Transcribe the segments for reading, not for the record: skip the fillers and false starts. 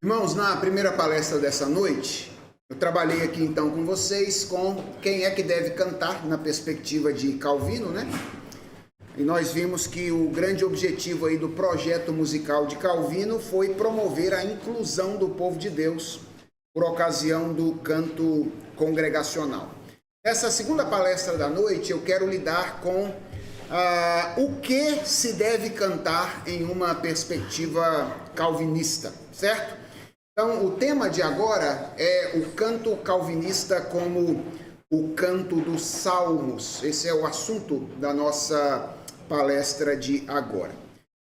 Irmãos, na primeira palestra dessa noite, eu trabalhei aqui então com vocês com quem é que deve cantar na perspectiva de Calvino, né? E nós vimos que o grande objetivo aí do projeto musical de Calvino foi promover a inclusão do povo de Deus por ocasião do canto congregacional. Nessa segunda palestra da noite, eu quero lidar com o que se deve cantar em uma perspectiva calvinista, certo? Então, o tema de agora é o canto calvinista como o canto dos salmos. Esse é o assunto da nossa palestra de agora.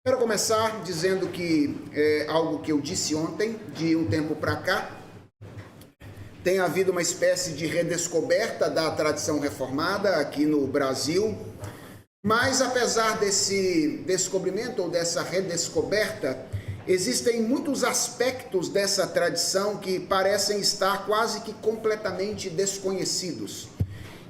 Quero começar dizendo que é algo que eu disse ontem, de um tempo para cá, tem havido uma espécie de redescoberta da tradição reformada aqui no Brasil, mas apesar desse descobrimento ou dessa redescoberta, existem muitos aspectos dessa tradição que parecem estar quase que completamente desconhecidos.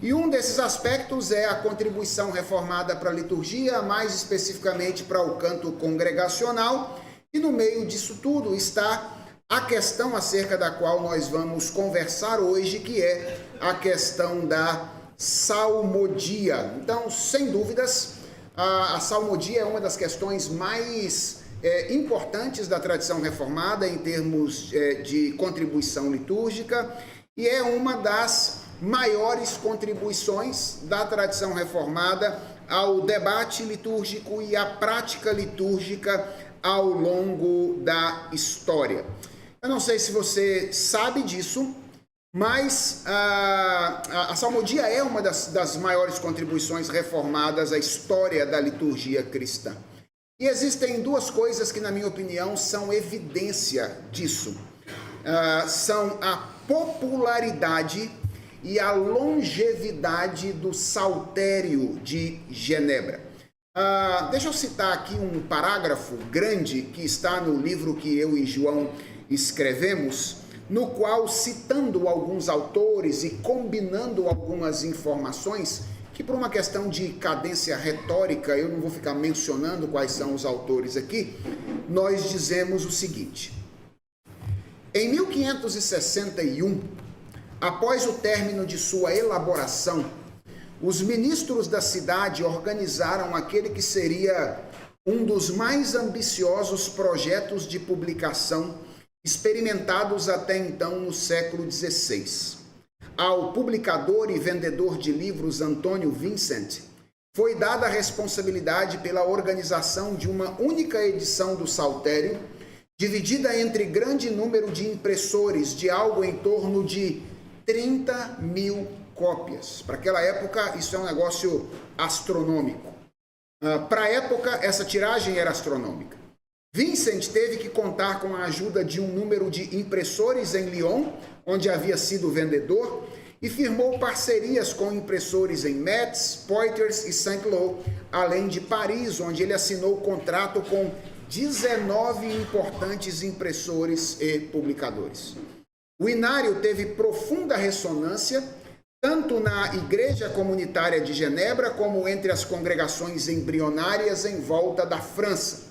E um desses aspectos é a contribuição reformada para a liturgia, mais especificamente para o canto congregacional, e no meio disso tudo está a questão acerca da qual nós vamos conversar hoje, que é a questão da salmodia. Então, sem dúvidas, a salmodia é uma das questões mais importantes da tradição reformada em termos de contribuição litúrgica e é uma das maiores contribuições da tradição reformada ao debate litúrgico e à prática litúrgica ao longo da história. Eu não sei se você sabe disso, mas a salmodia é uma das maiores contribuições reformadas à história da liturgia cristã. E existem duas coisas que, na minha opinião, são evidência disso. São a popularidade e a longevidade do Saltério de Genebra. Deixa eu citar aqui um parágrafo grande que está no livro que eu e João escrevemos, no qual, citando alguns autores e combinando algumas informações, que por uma questão de cadência retórica, eu não vou ficar mencionando quais são os autores aqui, nós dizemos o seguinte: em 1561, após o término de sua elaboração, os ministros da cidade organizaram aquele que seria um dos mais ambiciosos projetos de publicação experimentados até então no século XVI. Ao publicador e vendedor de livros Antônio Vincent foi dada a responsabilidade pela organização de uma única edição do Saltério, dividida entre grande número de impressores de algo em torno de 30.000 cópias. Para aquela época, isso é um negócio astronômico. Para a época, essa tiragem era astronômica. Vincent teve que contar com a ajuda de um número de impressores em Lyon, onde havia sido vendedor, e firmou parcerias com impressores em Metz, Poitiers e Saint-Lô, além de Paris, onde ele assinou contrato com 19 importantes impressores e publicadores. O inário teve profunda ressonância, tanto na Igreja Comunitária de Genebra, como entre as congregações embrionárias em volta da França.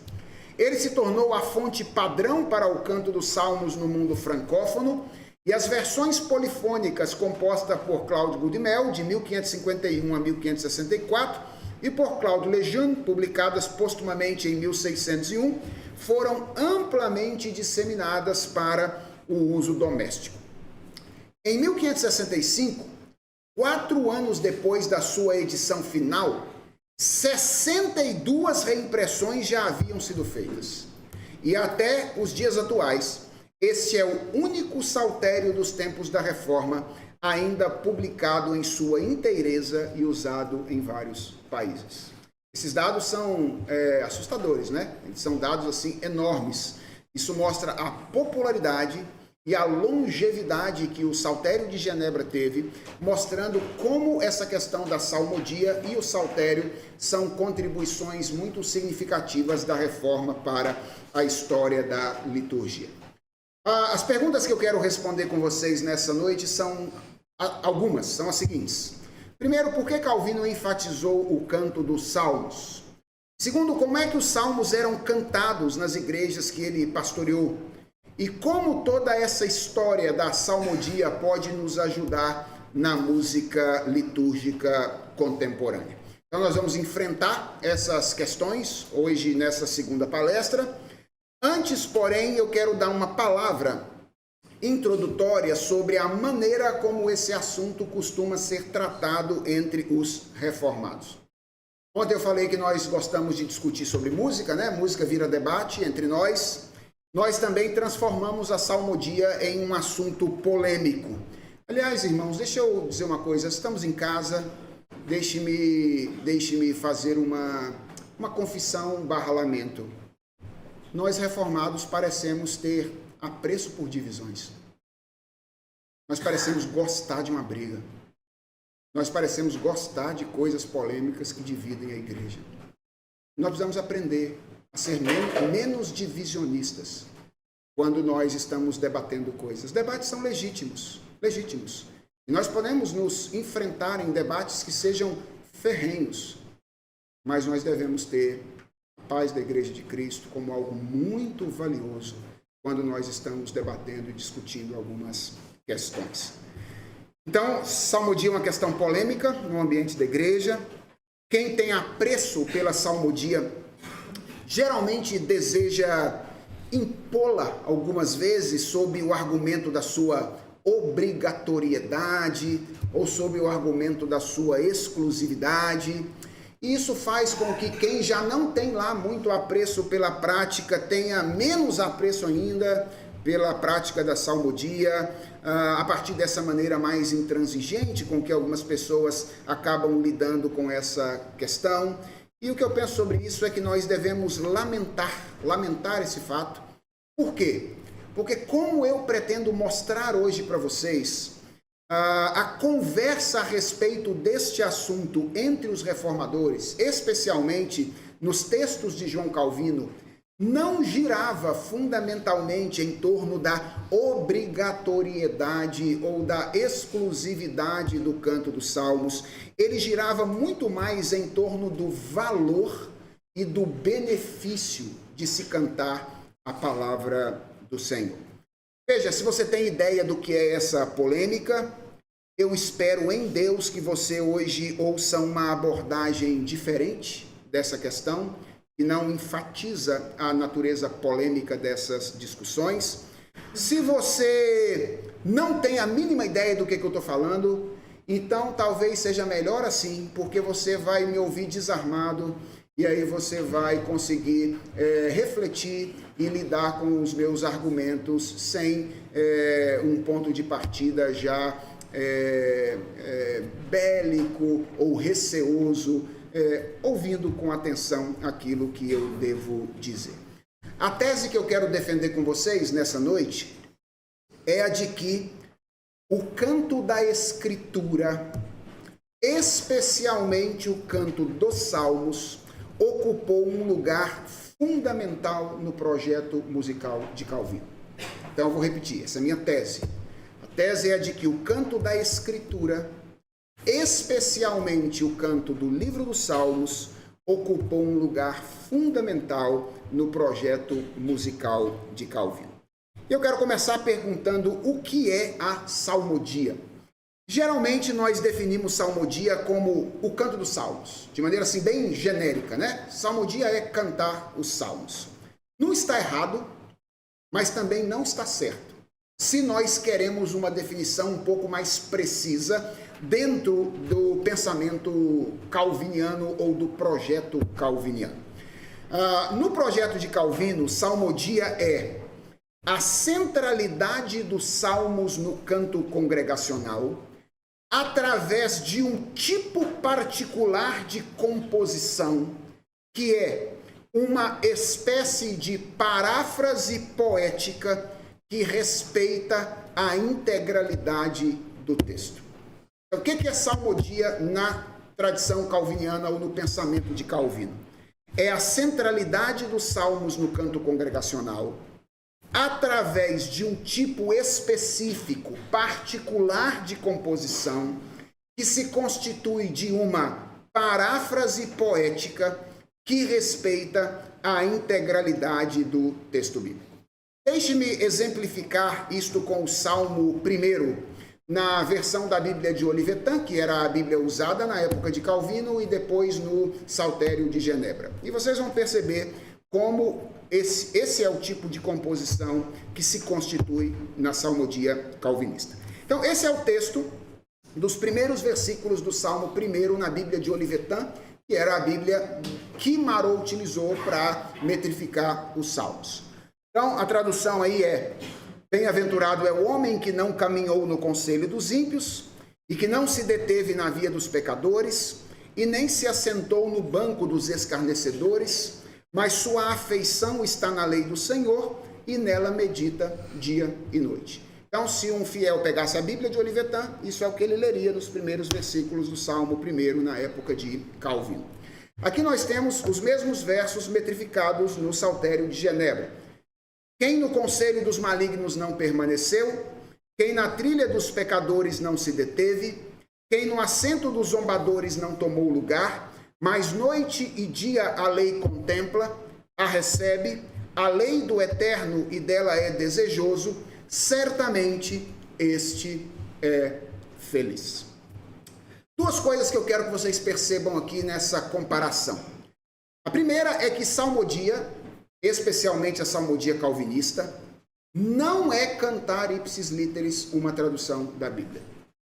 Ele se tornou a fonte padrão para o canto dos salmos no mundo francófono, e as versões polifônicas compostas por Claude Goudimel, de 1551 a 1564, e por Claude Lejeune, publicadas postumamente em 1601, foram amplamente disseminadas para o uso doméstico. Em 1565, 4 anos depois da sua edição final, 62 reimpressões já haviam sido feitas. E até os dias atuais, este é o único saltério dos tempos da Reforma ainda publicado em sua inteireza e usado em vários países. Esses dados são assustadores, né? Eles são dados assim enormes. Isso mostra a popularidade e a longevidade que o Saltério de Genebra teve, mostrando como essa questão da salmodia e o saltério são contribuições muito significativas da Reforma para a história da liturgia. As perguntas que eu quero responder com vocês nessa noite são algumas, são as seguintes. Primeiro, por que Calvino enfatizou o canto dos salmos? Segundo, como é que os salmos eram cantados nas igrejas que ele pastoreou? e como toda essa história da salmodia pode nos ajudar na música litúrgica contemporânea. Então nós vamos enfrentar essas questões hoje nessa segunda palestra. Antes, porém, eu quero dar uma palavra introdutória sobre a maneira como esse assunto costuma ser tratado entre os reformados. Ontem eu falei que nós gostamos de discutir sobre música, né? Música vira debate entre nós. Nós também transformamos a salmodia em um assunto polêmico. Aliás, irmãos, deixa eu dizer uma coisa. Estamos em casa, deixe-me fazer uma confissão barra lamento. Nós reformados parecemos ter apreço por divisões. Nós parecemos gostar de uma briga. Nós parecemos gostar de coisas polêmicas que dividem a igreja. Nós precisamos aprender a ser menos divisionistas quando nós estamos debatendo coisas. Debates são legítimos. E nós podemos nos enfrentar em debates que sejam ferrenhos, mas nós devemos ter a paz da Igreja de Cristo como algo muito valioso quando nós estamos debatendo e discutindo algumas questões. Então, salmodia é uma questão polêmica no ambiente da igreja. Quem tem apreço pela salmodia geralmente deseja impô-la algumas vezes sob o argumento da sua obrigatoriedade ou sob o argumento da sua exclusividade. E isso faz com que quem já não tem lá muito apreço pela prática tenha menos apreço ainda pela prática da salmodia, a partir dessa maneira mais intransigente com que algumas pessoas acabam lidando com essa questão. E o que eu penso sobre isso é que nós devemos lamentar esse fato. Por quê? Porque como eu pretendo mostrar hoje para vocês, a conversa a respeito deste assunto entre os reformadores, especialmente nos textos de João Calvino, não girava fundamentalmente em torno da obrigatoriedade ou da exclusividade do canto dos salmos. Ele girava muito mais em torno do valor e do benefício de se cantar a palavra do Senhor. Veja, se você tem ideia do que é essa polêmica, eu espero em Deus que você hoje ouça uma abordagem diferente dessa questão, que não enfatiza a natureza polêmica dessas discussões. Se você não tem a mínima ideia do que eu estou falando, então talvez seja melhor assim, porque você vai me ouvir desarmado e aí você vai conseguir refletir e lidar com os meus argumentos sem um ponto de partida já bélico ou receoso, ouvindo com atenção aquilo que eu devo dizer. A tese que eu quero defender com vocês nessa noite é a de que o canto da Escritura, especialmente o canto dos Salmos, ocupou um lugar fundamental no projeto musical de Calvino. Então eu vou repetir, essa é a minha tese. A tese é a de que o canto da Escritura, especialmente o canto do livro dos Salmos, ocupou um lugar fundamental no projeto musical de Calvino. Eu quero começar perguntando o que é a salmodia. Geralmente nós definimos salmodia como o canto dos salmos, de maneira assim bem genérica, né? Salmodia é cantar os salmos. Não está errado, mas também não está certo. Se nós queremos uma definição um pouco mais precisa dentro do pensamento calviniano ou do projeto calviniano. No projeto de Calvino, salmodia é a centralidade dos salmos no canto congregacional através de um tipo particular de composição, que é uma espécie de paráfrase poética que respeita a integralidade do texto. Então, o que é salmodia na tradição calviniana ou no pensamento de Calvino? É a centralidade dos salmos no canto congregacional, através de um tipo específico, particular de composição, que se constitui de uma paráfrase poética que respeita a integralidade do texto bíblico. Deixe-me exemplificar isto com o Salmo 1, na versão da Bíblia de Olivetan, que era a Bíblia usada na época de Calvino e depois no Saltério de Genebra. E vocês vão perceber como esse é o tipo de composição que se constitui na salmodia calvinista. Então, esse é o texto dos primeiros versículos do Salmo 1 na Bíblia de Olivetan, que era a Bíblia que Marot utilizou para metrificar os salmos. Então, a tradução aí é: bem-aventurado é o homem que não caminhou no conselho dos ímpios, e que não se deteve na via dos pecadores, e nem se assentou no banco dos escarnecedores, mas sua afeição está na lei do Senhor, e nela medita dia e noite. Então, se um fiel pegasse a Bíblia de Olivetan, isso é o que ele leria nos primeiros versículos do Salmo 1, na época de Calvino. Aqui nós temos os mesmos versos metrificados no Saltério de Genebra. Quem no conselho dos malignos não permaneceu, quem na trilha dos pecadores não se deteve, quem no assento dos zombadores não tomou lugar, mas noite e dia a lei contempla, a recebe, a lei do eterno e dela é desejoso, certamente este é feliz. Duas coisas que eu quero que vocês percebam aqui nessa comparação. A primeira é que salmodia, especialmente a salmodia calvinista, não é cantar ipsis literis uma tradução da Bíblia.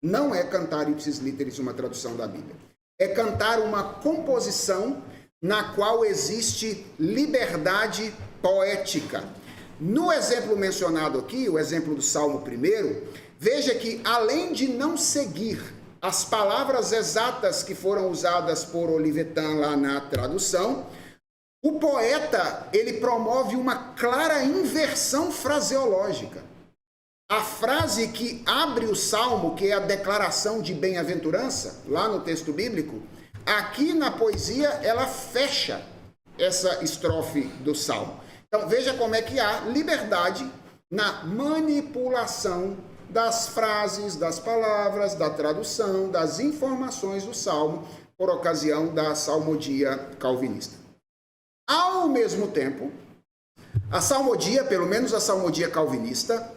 Não é cantar ipsis literis uma tradução da Bíblia. É cantar uma composição na qual existe liberdade poética. No exemplo mencionado aqui, o exemplo do Salmo 1, veja que além de não seguir as palavras exatas que foram usadas por Olivetan lá na tradução, o poeta, ele promove uma clara inversão fraseológica. A frase que abre o salmo, que é a declaração de bem-aventurança, lá no texto bíblico, aqui na poesia ela fecha essa estrofe do salmo. Então veja como é que há liberdade na manipulação das frases, das palavras, da tradução, das informações do salmo, por ocasião da salmodia calvinista. Ao mesmo tempo, a salmodia, pelo menos a salmodia calvinista,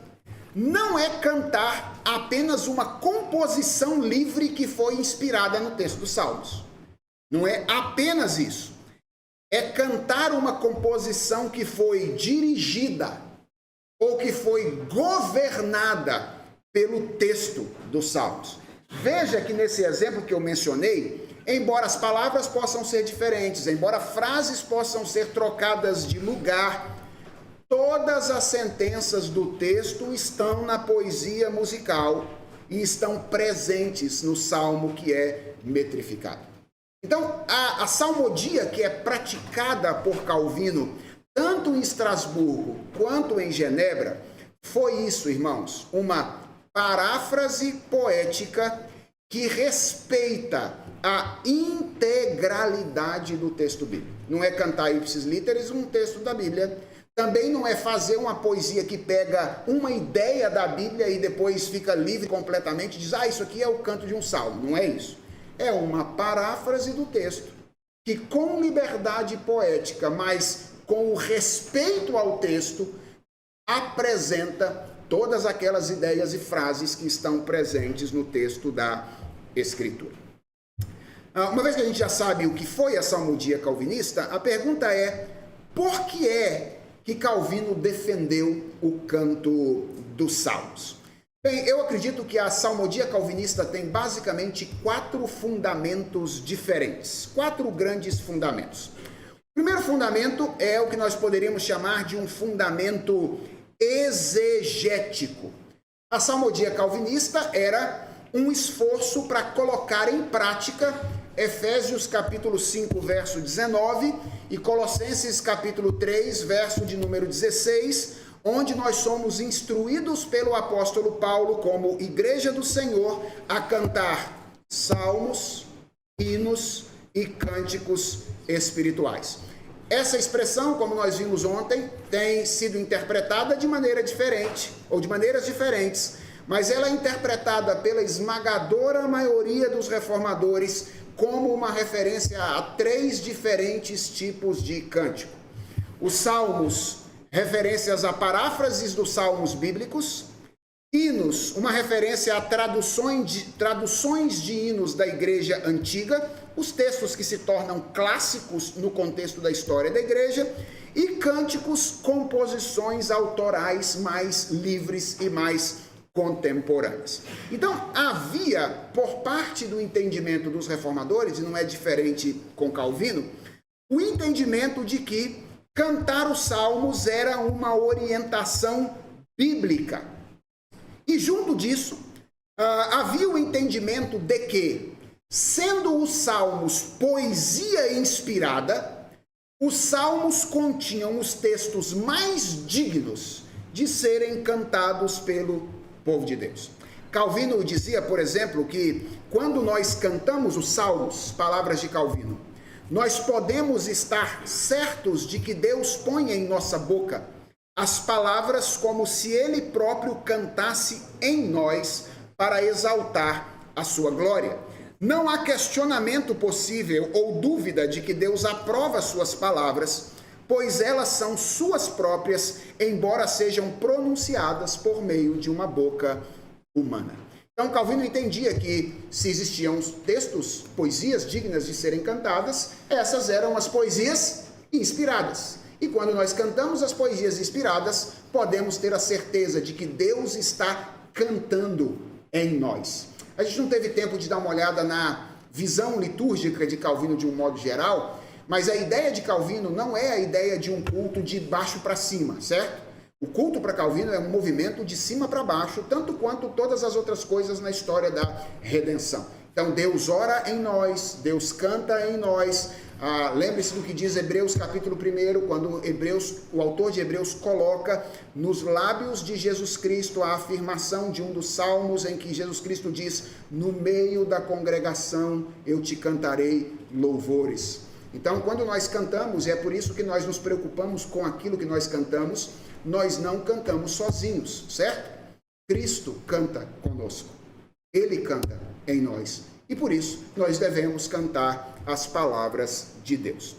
não é cantar apenas uma composição livre que foi inspirada no texto dos Salmos. Não é apenas isso. É cantar uma composição que foi dirigida ou que foi governada pelo texto dos Salmos. Veja que nesse exemplo que eu mencionei, embora as palavras possam ser diferentes, embora frases possam ser trocadas de lugar, todas as sentenças do texto estão na poesia musical e estão presentes no salmo que é metrificado. Então, a salmodia que é praticada por Calvino, tanto em Estrasburgo quanto em Genebra, foi isso, irmãos, uma paráfrase poética que respeita a integralidade do texto bíblico. Não é cantar ipsis literis um texto da Bíblia, também não é fazer uma poesia que pega uma ideia da Bíblia e depois fica livre completamente e diz, isso aqui é o canto de um salmo. Não é isso. É uma paráfrase do texto que, com liberdade poética, mas com o respeito ao texto, apresenta todas aquelas ideias e frases que estão presentes no texto da Escritura. Uma vez que a gente já sabe o que foi a salmodia calvinista, a pergunta é, por que é que Calvino defendeu o canto dos salmos? Bem, eu acredito que a salmodia calvinista tem basicamente 4 fundamentos diferentes, 4 grandes fundamentos. O primeiro fundamento é o que nós poderíamos chamar de um fundamento exegético. A salmodia calvinista era um esforço para colocar em prática Efésios capítulo 5, verso 19 e Colossenses capítulo 3, verso de número 16, onde nós somos instruídos pelo apóstolo Paulo como igreja do Senhor a cantar salmos, hinos e cânticos espirituais. Essa expressão, como nós vimos ontem, tem sido interpretada de maneira diferente, ou de maneiras diferentes, mas ela é interpretada pela esmagadora maioria dos reformadores como uma referência a 3 diferentes tipos de cântico. Os salmos referências a paráfrases dos salmos bíblicos, hinos, uma referência a traduções de hinos da igreja antiga, os textos que se tornam clássicos no contexto da história da igreja, e cânticos, composições autorais mais livres e mais contemporâneas. Então, havia, por parte do entendimento dos reformadores, e não é diferente com Calvino, o entendimento de que cantar os salmos era uma orientação bíblica. E junto disso, havia o entendimento de que, sendo os salmos poesia inspirada, os salmos continham os textos mais dignos de serem cantados pelo povo de Deus. Calvino dizia, por exemplo, que quando nós cantamos os salmos, palavras de Calvino, nós podemos estar certos de que Deus põe em nossa boca as palavras como se Ele próprio cantasse em nós para exaltar a sua glória. Não há questionamento possível ou dúvida de que Deus aprova suas palavras, pois elas são suas próprias, embora sejam pronunciadas por meio de uma boca humana. Então, Calvino entendia que se existiam textos, poesias dignas de serem cantadas, essas eram as poesias inspiradas. E quando nós cantamos as poesias inspiradas, podemos ter a certeza de que Deus está cantando em nós. A gente não teve tempo de dar uma olhada na visão litúrgica de Calvino de um modo geral, mas a ideia de Calvino não é a ideia de um culto de baixo para cima, certo? O culto para Calvino é um movimento de cima para baixo, tanto quanto todas as outras coisas na história da redenção. Então Deus ora em nós, Deus canta em nós. Lembre-se do que diz Hebreus capítulo 1, quando o autor de Hebreus coloca nos lábios de Jesus Cristo a afirmação de um dos salmos em que Jesus Cristo diz: no meio da congregação eu te cantarei louvores. Então, quando nós cantamos, e é por isso que nós nos preocupamos com aquilo que nós cantamos, nós não cantamos sozinhos, certo? Cristo canta conosco, Ele canta em nós, e por isso nós devemos cantar as palavras de Deus.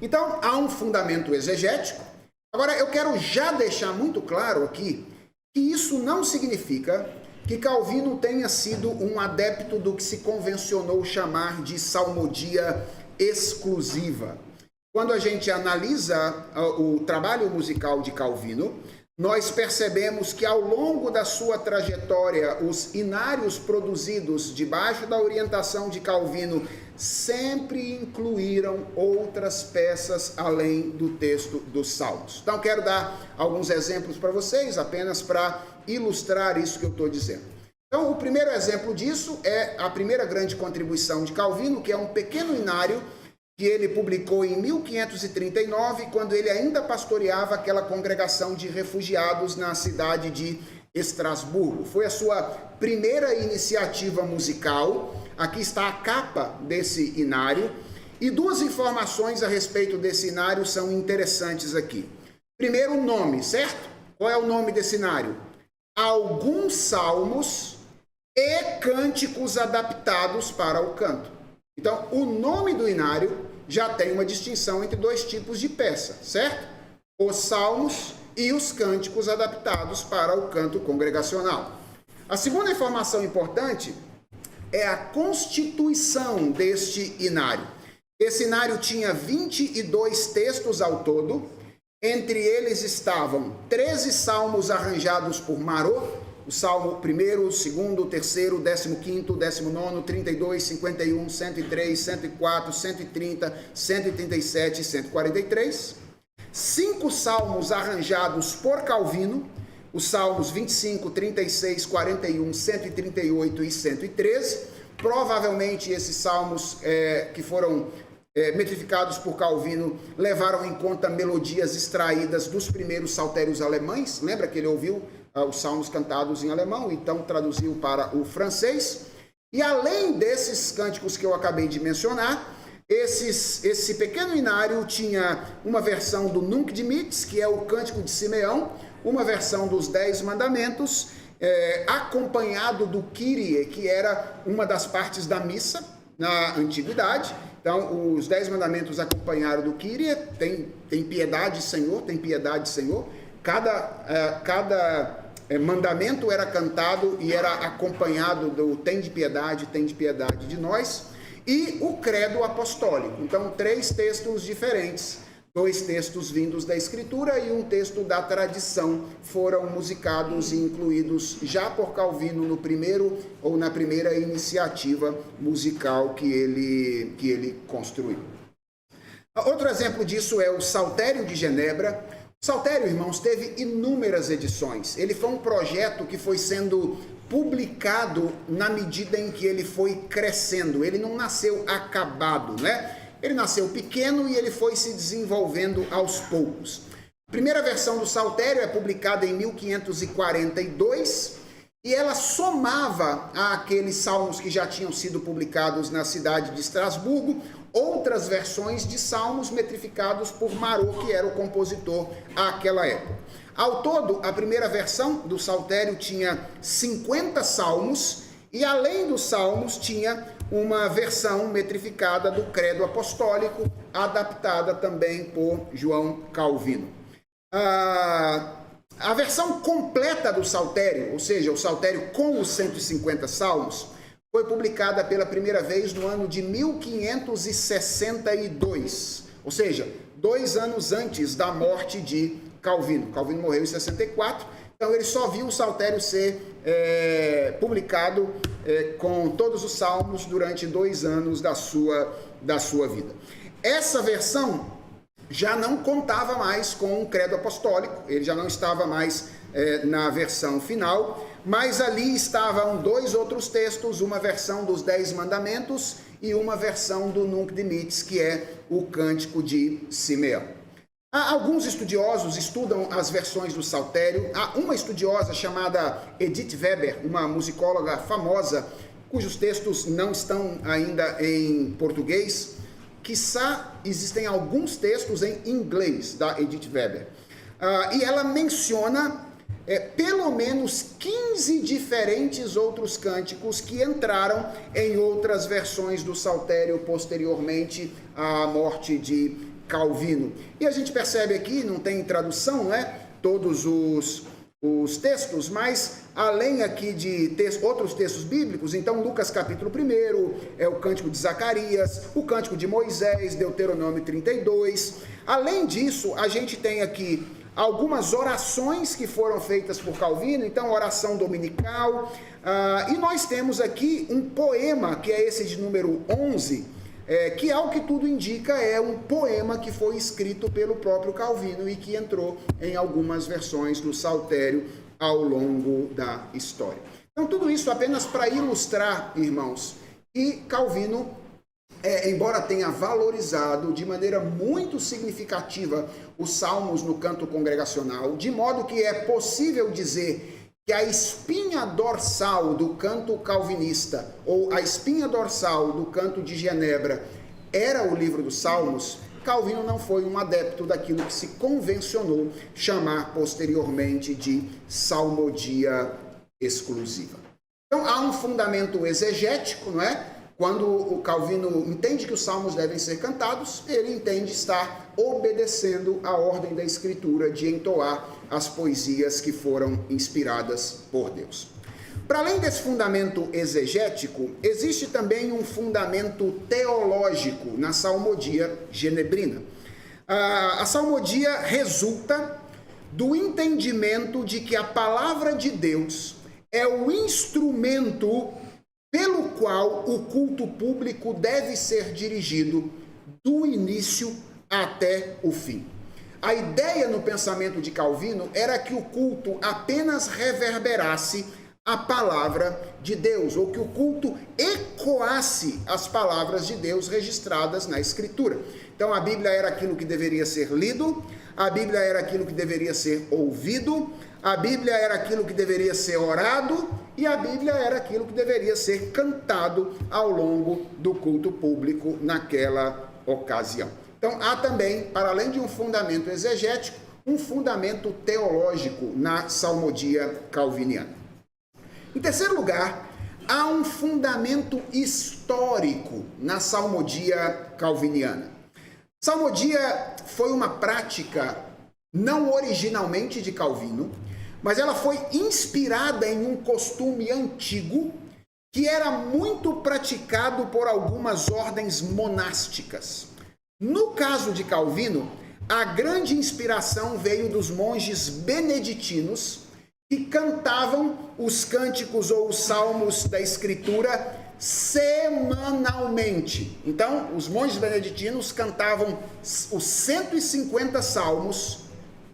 Então, há um fundamento exegético. Agora, eu quero já deixar muito claro aqui que isso não significa que Calvino tenha sido um adepto do que se convencionou chamar de salmodia exclusiva. Quando a gente analisa o trabalho musical de Calvino, nós percebemos que ao longo da sua trajetória, os inários produzidos debaixo da orientação de Calvino sempre incluíram outras peças além do texto dos Salmos. Então, quero dar alguns exemplos para vocês, apenas para ilustrar isso que eu estou dizendo. Então, o primeiro exemplo disso é a primeira grande contribuição de Calvino, que é um pequeno inário que ele publicou em 1539, quando ele ainda pastoreava aquela congregação de refugiados na cidade de Estrasburgo. Foi a sua primeira iniciativa musical. Aqui está a capa desse inário. E duas informações a respeito desse inário são interessantes aqui. Primeiro, o nome, certo? Qual é o nome desse inário? Alguns salmos e cânticos adaptados para o canto. Então, o nome do inário já tem uma distinção entre dois tipos de peça, certo? Os salmos e os cânticos adaptados para o canto congregacional. A segunda informação importante é a constituição deste inário. Esse inário tinha 22 textos ao todo, entre eles estavam 13 salmos arranjados por Marot, o Salmo 1º, 2º, 3º, 15º, 19º, 32, 51, 103, 104, 130, 137 e 143. 5 salmos arranjados por Calvino, os salmos 25, 36, 41, 138 e 113. Provavelmente esses salmos que foram metrificados por Calvino levaram em conta melodias extraídas dos primeiros saltérios alemães. Lembra que ele ouviu os salmos cantados em alemão, então traduziu para o francês. E além desses cânticos que eu acabei de mencionar, esse pequeno inário tinha uma versão do Nunc Dimittis, que é o Cântico de Simeão, uma versão dos 10 Mandamentos, acompanhado do Kyrie, que era uma das partes da missa na antiguidade. Então, os 10 mandamentos acompanharam do Kyrie, tem piedade, Senhor, tem piedade, Senhor. Cada mandamento era cantado e era acompanhado do tem de piedade de nós. E o credo apostólico. Então, 3 textos diferentes, 2 textos vindos da Escritura e um texto da tradição foram musicados e incluídos já por Calvino no primeiro ou na primeira iniciativa musical que ele construiu. Outro exemplo disso é o Saltério de Genebra. O Saltério, irmãos, teve inúmeras edições. Ele foi um projeto que foi sendo publicado na medida em que ele foi crescendo. Ele não nasceu acabado, né? Ele nasceu pequeno e ele foi se desenvolvendo aos poucos. A primeira versão do Saltério é publicada em 1542 e ela somava àqueles salmos que já tinham sido publicados na cidade de Estrasburgo outras versões de salmos metrificados por Marot, que era o compositor àquela época. Ao todo, a primeira versão do Saltério tinha 50 salmos e, além dos salmos, tinha uma versão metrificada do Credo Apostólico, adaptada também por João Calvino. A versão completa do Saltério, ou seja, o Saltério com os 150 salmos, foi publicada pela primeira vez no ano de 1562, ou seja, 2 anos antes da morte de Calvino. Calvino morreu em 64, então ele só viu o Saltério ser publicado com todos os salmos durante 2 anos da sua vida. Essa versão já não contava mais com o credo apostólico, ele já não estava mais na versão final, mas ali estavam 2 outros textos, uma versão dos 10 mandamentos e uma versão do Nunc Dimittis, que é o Cântico de Simeão. Alguns estudiosos estudam as versões do Saltério. Há uma estudiosa chamada Edith Weber, uma musicóloga famosa, cujos textos não estão ainda em português. Quiçá existem alguns textos em inglês da Edith Weber. E ela menciona pelo menos 15 diferentes outros cânticos que entraram em outras versões do Saltério posteriormente à morte de Calvino. E a gente percebe aqui, não tem tradução, né? Todos os textos, mas além aqui de outros textos bíblicos, então Lucas capítulo 1 é o Cântico de Zacarias, o Cântico de Moisés, Deuteronômio 32. Além disso, a gente tem aqui algumas orações que foram feitas por Calvino, então oração dominical, e nós temos aqui um poema, que é esse de número 11, que ao que tudo indica é um poema que foi escrito pelo próprio Calvino e que entrou em algumas versões do Saltério ao longo da história. Então tudo isso apenas para ilustrar, irmãos, que Calvino, embora tenha valorizado de maneira muito significativa os salmos no canto congregacional, de modo que é possível dizer que a espinha dorsal do canto calvinista, ou a espinha dorsal do canto de Genebra, era o livro dos Salmos, Calvino não foi um adepto daquilo que se convencionou chamar posteriormente de salmodia exclusiva. Então há um fundamento exegético, não é? Quando o Calvino entende que os salmos devem ser cantados, ele entende estar obedecendo a ordem da Escritura de entoar as poesias que foram inspiradas por Deus. Para além desse fundamento exegético, existe também um fundamento teológico na salmodia genebrina. A salmodia resulta do entendimento de que a palavra de Deus é o instrumento pelo qual o culto público deve ser dirigido do início até o fim. A ideia no pensamento de Calvino era que o culto apenas reverberasse a palavra de Deus, ou que o culto ecoasse as palavras de Deus registradas na Escritura. Então a Bíblia era aquilo que deveria ser lido, a Bíblia era aquilo que deveria ser ouvido, a Bíblia era aquilo que deveria ser orado e a Bíblia era aquilo que deveria ser cantado ao longo do culto público naquela ocasião. Então há também, para além de um fundamento exegético, um fundamento teológico na salmodia calviniana. Em terceiro lugar, há um fundamento histórico na salmodia calviniana. Salmodia foi uma prática não originalmente de Calvino, mas ela foi inspirada em um costume antigo que era muito praticado por algumas ordens monásticas. No caso de Calvino, a grande inspiração veio dos monges beneditinos que cantavam os cânticos ou os salmos da Escritura semanalmente. Então, os monges beneditinos cantavam os 150 salmos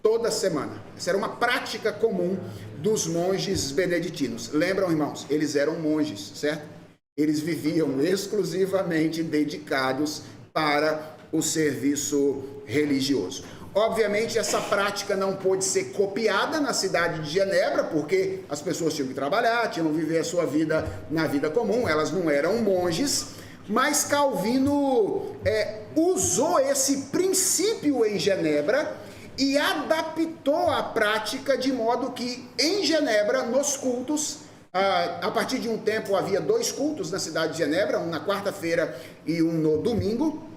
toda semana. Essa era uma prática comum dos monges beneditinos. Lembram, irmãos? Eles eram monges, certo? Eles viviam exclusivamente dedicados para o serviço religioso. Obviamente, essa prática não pôde ser copiada na cidade de Genebra, porque as pessoas tinham que trabalhar, tinham que viver a sua vida na vida comum, elas não eram monges, mas Calvino usou esse princípio em Genebra e adaptou a prática de modo que, em Genebra, nos cultos, a partir de um tempo havia 2 cultos na cidade de Genebra, um na quarta-feira e um no domingo.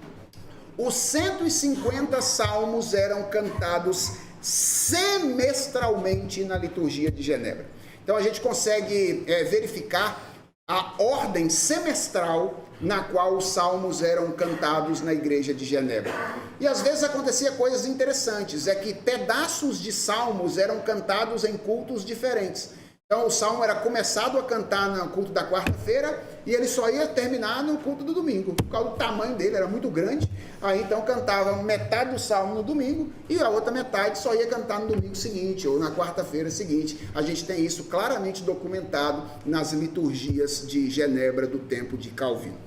Os 150 salmos eram cantados semestralmente na liturgia de Genebra. Então a gente consegue verificar a ordem semestral na qual os salmos eram cantados na igreja de Genebra. E às vezes acontecia coisas interessantes, é que pedaços de salmos eram cantados em cultos diferentes. Então o salmo era começado a cantar no culto da quarta-feira e ele só ia terminar no culto do domingo, por causa do tamanho dele, era muito grande. Aí então cantava metade do salmo no domingo e a outra metade só ia cantar no domingo seguinte ou na quarta-feira seguinte. A gente tem isso claramente documentado nas liturgias de Genebra do tempo de Calvino.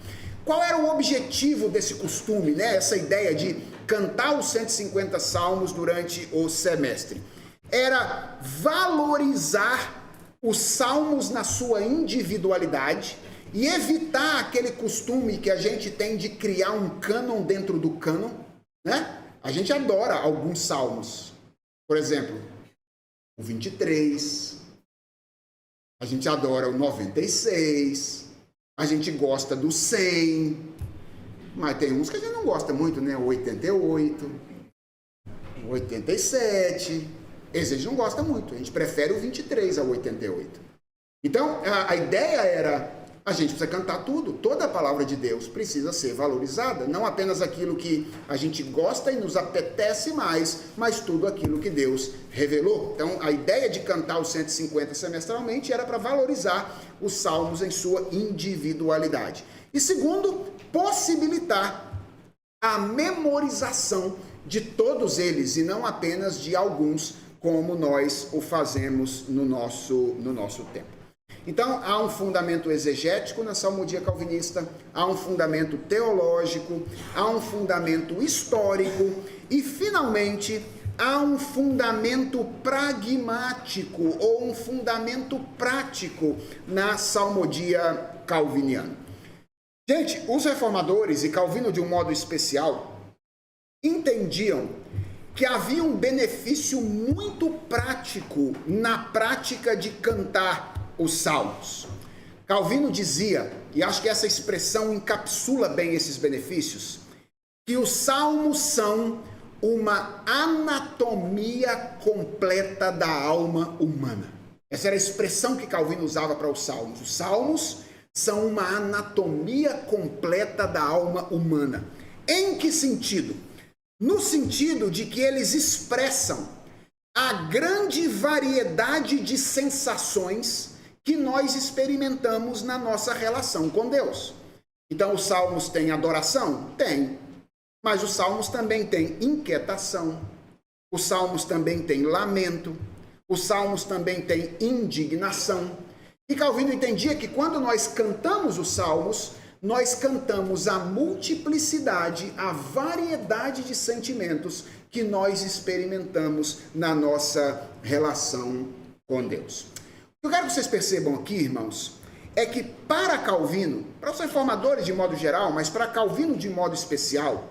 Qual era o objetivo desse costume, né? Essa ideia de cantar os 150 salmos durante o semestre? Era valorizar os salmos na sua individualidade e evitar aquele costume que a gente tem de criar um cânon dentro do cânon, né? A gente adora alguns salmos. Por exemplo, o 23, a gente adora o 96, a gente gosta do 100, mas tem uns que a gente não gosta muito, né? O 88, o 87... Esse a gente não gosta muito, a gente prefere o 23 ao 88. Então, a ideia era, a gente precisa cantar tudo, toda a palavra de Deus precisa ser valorizada, não apenas aquilo que a gente gosta e nos apetece mais, mas tudo aquilo que Deus revelou. Então, a ideia de cantar os 150 semestralmente era para valorizar os salmos em sua individualidade. E segundo, possibilitar a memorização de todos eles e não apenas de alguns, como nós o fazemos no nosso tempo. Então, há um fundamento exegético na salmodia calvinista, há um fundamento teológico, há um fundamento histórico e, finalmente, há um fundamento pragmático ou um fundamento prático na salmodia calviniana. Gente, os reformadores, e Calvino de um modo especial, entendiam que havia um benefício muito prático na prática de cantar os salmos. Calvino dizia, e acho que essa expressão encapsula bem esses benefícios, que os salmos são uma anatomia completa da alma humana. Essa era a expressão que Calvino usava para os salmos. Os salmos são uma anatomia completa da alma humana. Em que sentido? No sentido de que eles expressam a grande variedade de sensações que nós experimentamos na nossa relação com Deus. Então, os salmos têm adoração? Tem. Mas os salmos também têm inquietação. Os salmos também têm lamento. Os salmos também têm indignação. E Calvino entendia que quando nós cantamos os salmos, nós cantamos a multiplicidade, a variedade de sentimentos que nós experimentamos na nossa relação com Deus. O que eu quero que vocês percebam aqui, irmãos, é que para Calvino, para os reformadores de modo geral, mas para Calvino de modo especial,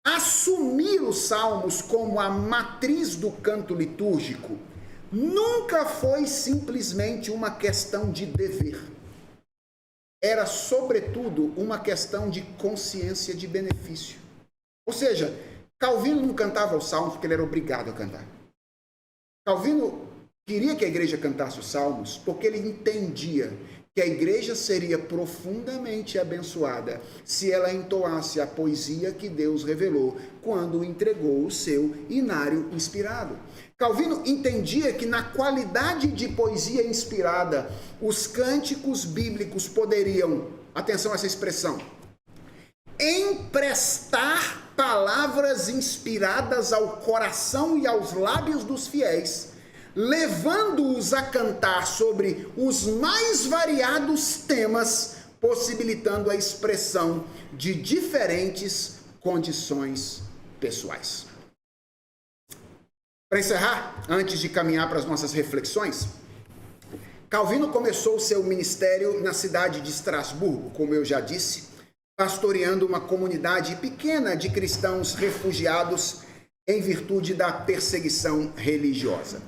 assumir os salmos como a matriz do canto litúrgico nunca foi simplesmente uma questão de dever. era, sobretudo, uma questão de consciência de benefício. Ou seja, Calvino não cantava os salmos porque ele era obrigado a cantar. Calvino queria que a igreja cantasse os salmos porque ele entendia que a igreja seria profundamente abençoada se ela entoasse a poesia que Deus revelou quando entregou o seu inário inspirado. Calvino entendia que na qualidade de poesia inspirada, os cânticos bíblicos poderiam, atenção a essa expressão, emprestar palavras inspiradas ao coração e aos lábios dos fiéis, levando-os a cantar sobre os mais variados temas, possibilitando a expressão de diferentes condições pessoais. Para encerrar, antes de caminhar para as nossas reflexões, Calvino começou seu ministério na cidade de Estrasburgo, como eu já disse, pastoreando uma comunidade pequena de cristãos refugiados em virtude da perseguição religiosa.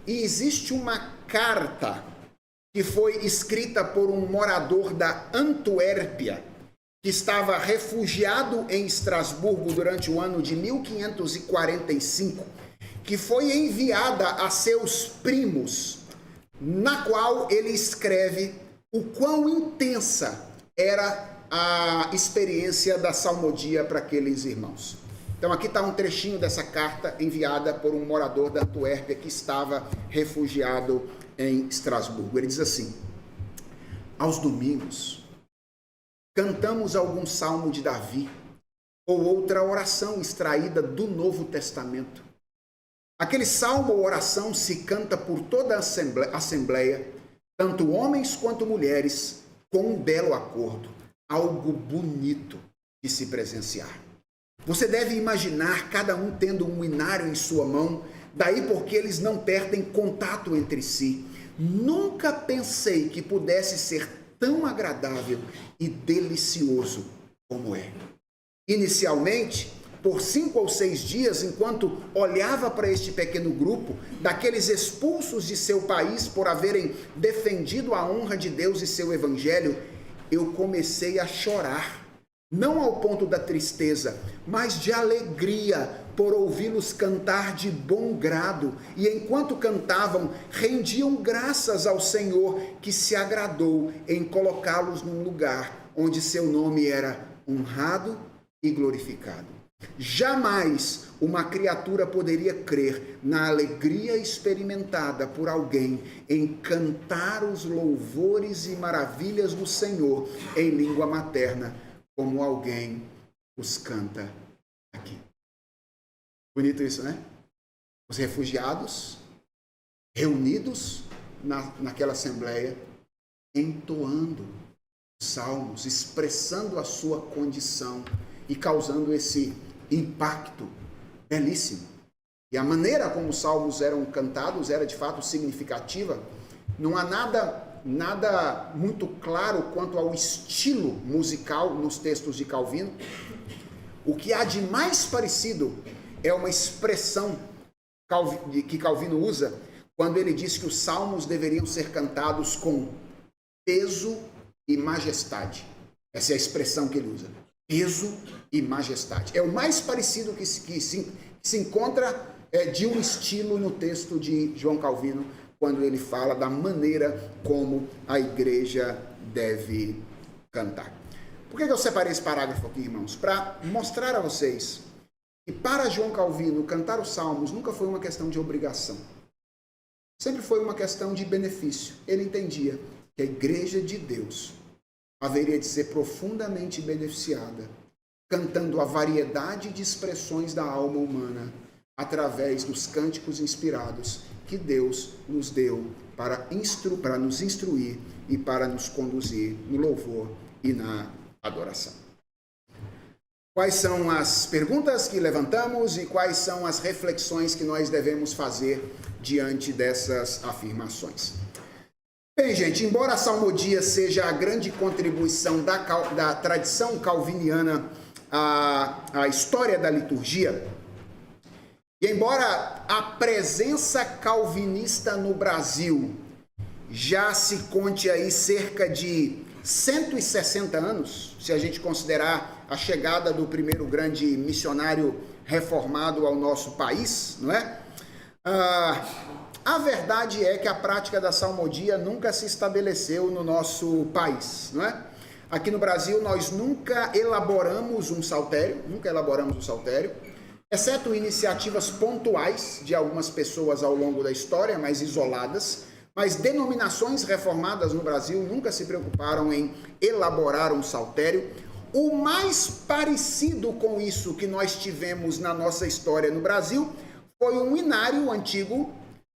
E existe uma carta que foi escrita por um morador da Antuérpia, que estava refugiado em Estrasburgo durante o ano de 1545, que foi enviada a seus primos, na qual ele escreve o quão intensa era a experiência da salmodia para aqueles irmãos. Então aqui está um trechinho dessa carta enviada por um morador da Antuérpia que estava refugiado em Estrasburgo. Ele diz assim: aos domingos, cantamos algum salmo de Davi ou outra oração extraída do Novo Testamento. Aquele salmo ou oração se canta por toda a assembleia, tanto homens quanto mulheres, com um belo acordo, algo bonito de se presenciar. Você deve imaginar cada um tendo um inário em sua mão, daí porque eles não perdem contato entre si. Nunca pensei que pudesse ser tão agradável e delicioso como é. Inicialmente, por 5 ou 6 dias, enquanto olhava para este pequeno grupo, daqueles expulsos de seu país por haverem defendido a honra de Deus e seu evangelho, eu comecei a chorar. Não ao ponto da tristeza, mas de alegria por ouvi-los cantar de bom grado. E enquanto cantavam, rendiam graças ao Senhor, que se agradou em colocá-los num lugar onde seu nome era honrado e glorificado. Jamais uma criatura poderia crer na alegria experimentada por alguém em cantar os louvores e maravilhas do Senhor em língua materna, como alguém os canta aqui. Bonito isso, né? Os refugiados reunidos naquela assembleia, entoando salmos, expressando a sua condição e causando esse impacto belíssimo. E a maneira como os salmos eram cantados era de fato significativa. Não há nada muito claro quanto ao estilo musical nos textos de Calvino. O que há de mais parecido é uma expressão que Calvino usa quando ele diz que os salmos deveriam ser cantados com peso e majestade. Essa é a expressão que ele usa. Peso e majestade. É o mais parecido que se encontra de um estilo no texto de João Calvino, quando ele fala da maneira como a igreja deve cantar. Por que eu separei esse parágrafo aqui, irmãos? Para mostrar a vocês que para João Calvino, cantar os salmos nunca foi uma questão de obrigação. Sempre foi uma questão de benefício. Ele entendia que a igreja de Deus haveria de ser profundamente beneficiada, cantando a variedade de expressões da alma humana através dos cânticos inspirados que Deus nos deu para nos instruir e para nos conduzir no louvor e na adoração. Quais são as perguntas que levantamos e quais são as reflexões que nós devemos fazer diante dessas afirmações? Bem, gente, embora a salmodia seja a grande contribuição da tradição calviniana à história da liturgia, e embora a presença calvinista no Brasil já se conte aí cerca de 160 anos, se a gente considerar a chegada do primeiro grande missionário reformado ao nosso país, não é? A verdade é que a prática da salmodia nunca se estabeleceu no nosso país, não é? Aqui no Brasil nós nunca elaboramos um saltério, exceto iniciativas pontuais de algumas pessoas ao longo da história, mais isoladas, mas denominações reformadas no Brasil nunca se preocuparam em elaborar um saltério. O mais parecido com isso que nós tivemos na nossa história no Brasil foi um inário antigo,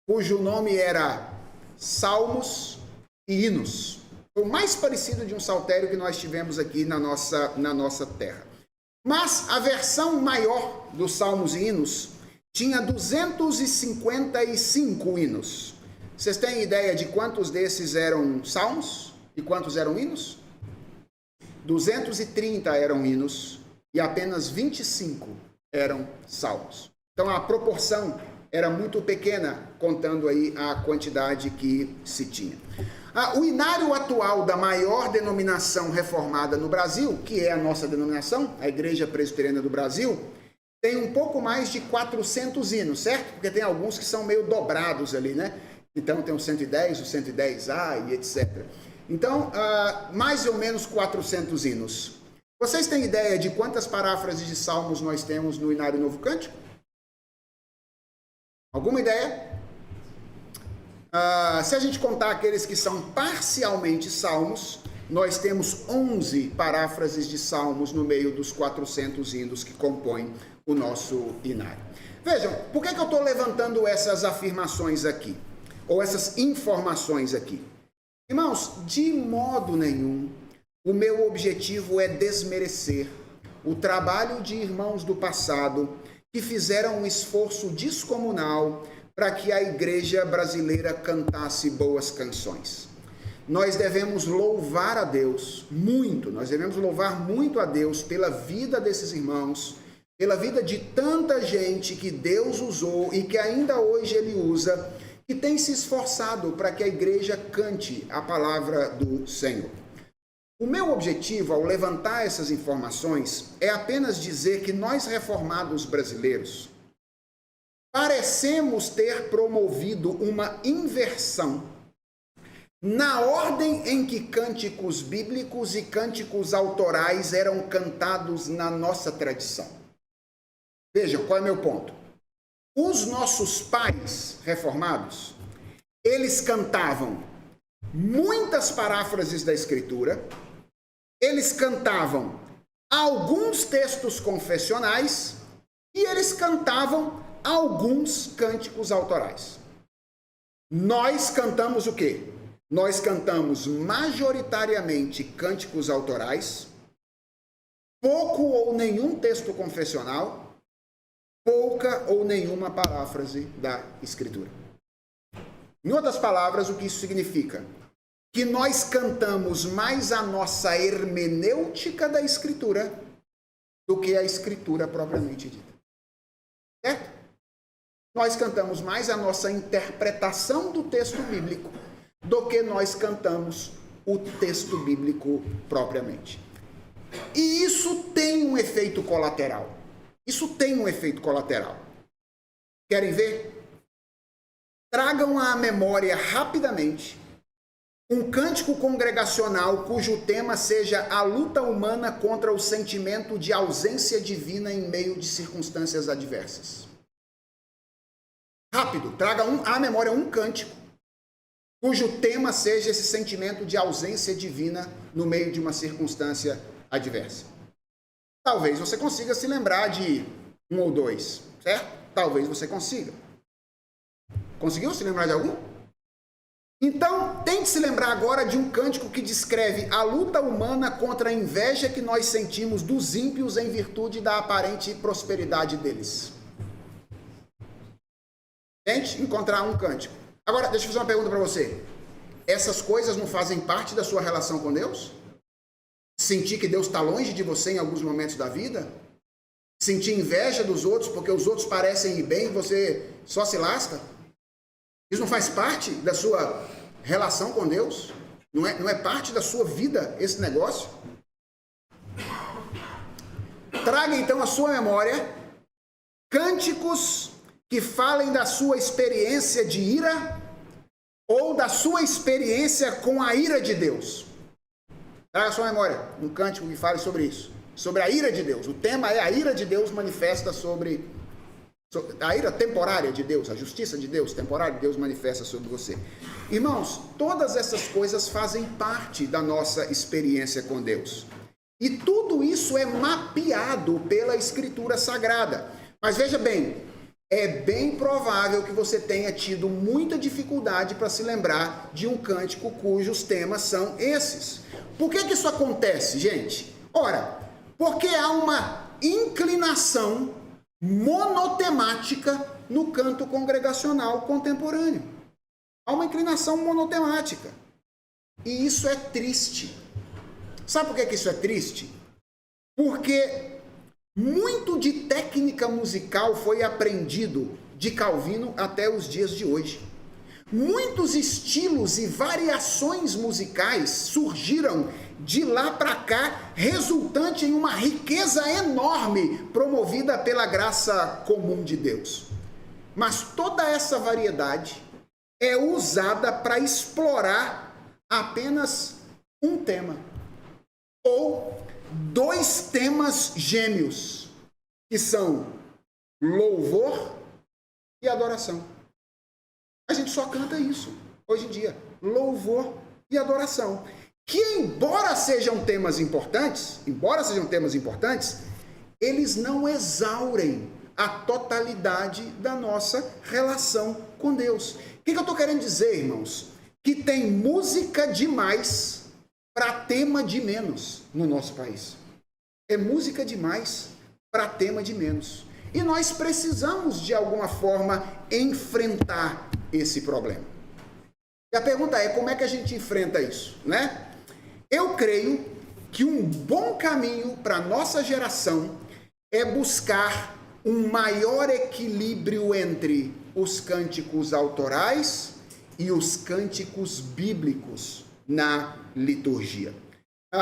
cujo nome era Salmos e Hinos. Foi o mais parecido de um saltério que nós tivemos aqui na nossa terra. Mas a versão maior dos Salmos e Hinos tinha 255 hinos. Vocês têm ideia de quantos desses eram salmos e quantos eram hinos? 230 eram hinos e apenas 25 eram salmos. Então a proporção era muito pequena, contando aí a quantidade que se tinha. O inário atual da maior denominação reformada no Brasil, que é a nossa denominação, a Igreja Presbiteriana do Brasil, tem um pouco mais de 400 hinos, certo? Porque tem alguns que são meio dobrados ali, né? Então tem o 110, o 110A e etc. Então, mais ou menos 400 hinos. Vocês têm ideia de quantas paráfrases de salmos nós temos no Inário Novo Cântico? Alguma ideia? Se a gente contar aqueles que são parcialmente salmos, nós temos 11 paráfrases de salmos no meio dos 400 hinos que compõem o nosso inário. Vejam, por que eu estou levantando essas afirmações aqui? Ou essas informações aqui? Irmãos, de modo nenhum, o meu objetivo é desmerecer o trabalho de irmãos do passado que fizeram um esforço descomunal para que a igreja brasileira cantasse boas canções. Nós devemos louvar a Deus muito, nós devemos louvar muito a Deus pela vida desses irmãos, pela vida de tanta gente que Deus usou e que ainda hoje Ele usa, que tem se esforçado para que a igreja cante a palavra do Senhor. O meu objetivo ao levantar essas informações é apenas dizer que nós reformados brasileiros parecemos ter promovido uma inversão na ordem em que cânticos bíblicos e cânticos autorais eram cantados na nossa tradição. Vejam, qual é o meu ponto? Os nossos pais reformados, eles cantavam muitas paráfrases da Escritura, eles cantavam alguns textos confessionais e eles cantavam alguns cânticos autorais. Nós cantamos o quê? Nós cantamos majoritariamente cânticos autorais, pouco ou nenhum texto confessional, pouca ou nenhuma paráfrase da Escritura. Em outras palavras, o que isso significa? Que nós cantamos mais a nossa hermenêutica da Escritura do que a Escritura propriamente dita. Certo? Nós cantamos mais a nossa interpretação do texto bíblico do que nós cantamos o texto bíblico propriamente. E isso tem um efeito colateral. Querem ver? Tragam à memória rapidamente um cântico congregacional cujo tema seja a luta humana contra o sentimento de ausência divina em meio de circunstâncias adversas. Rápido, traga à memória um cântico cujo tema seja esse sentimento de ausência divina no meio de uma circunstância adversa. Talvez você consiga se lembrar de um ou dois, certo? Talvez você consiga. Conseguiu se lembrar de algum? Então, tente se lembrar agora de um cântico que descreve a luta humana contra a inveja que nós sentimos dos ímpios em virtude da aparente prosperidade deles. Tente encontrar um cântico. Agora, deixa eu fazer uma pergunta para você. Essas coisas não fazem parte da sua relação com Deus? Sentir que Deus está longe de você em alguns momentos da vida? Sentir inveja dos outros porque os outros parecem ir bem e você só se lasca? Isso não faz parte da sua relação com Deus? Não é parte da sua vida esse negócio? Traga então à sua memória cânticos que falem da sua experiência de ira ou da sua experiência com a ira de Deus. Traga à sua memória um cântico que fale sobre isso, sobre a ira de Deus. O tema é a ira de Deus manifesta sobre a ira temporária de Deus, a justiça de Deus temporária de Deus manifesta sobre você. Irmãos, todas essas coisas fazem parte da nossa experiência com Deus. E tudo isso é mapeado pela Escritura Sagrada. Mas veja bem, é bem provável que você tenha tido muita dificuldade para se lembrar de um cântico cujos temas são esses. Por que isso acontece, gente? Ora, porque há uma inclinação monotemática no canto congregacional contemporâneo. Há uma inclinação monotemática. E isso é triste. Sabe por que isso é triste? Porque muito de técnica musical foi aprendido de Calvino até os dias de hoje. Muitos estilos e variações musicais surgiram de lá para cá, resultante em uma riqueza enorme promovida pela graça comum de Deus. Mas toda essa variedade é usada para explorar apenas um tema, ou dois temas gêmeos, que são louvor e adoração. A gente só canta isso hoje em dia, louvor e adoração, que embora sejam temas importantes, eles não exaurem a totalidade da nossa relação com Deus. O que eu estou querendo dizer, irmãos? Que tem música demais para tema de menos no nosso país. É música demais para tema de menos. E nós precisamos, de alguma forma, enfrentar esse problema. E a pergunta é, como é que a gente enfrenta isso, né? Eu creio que um bom caminho para a nossa geração é buscar um maior equilíbrio entre os cânticos autorais e os cânticos bíblicos na liturgia.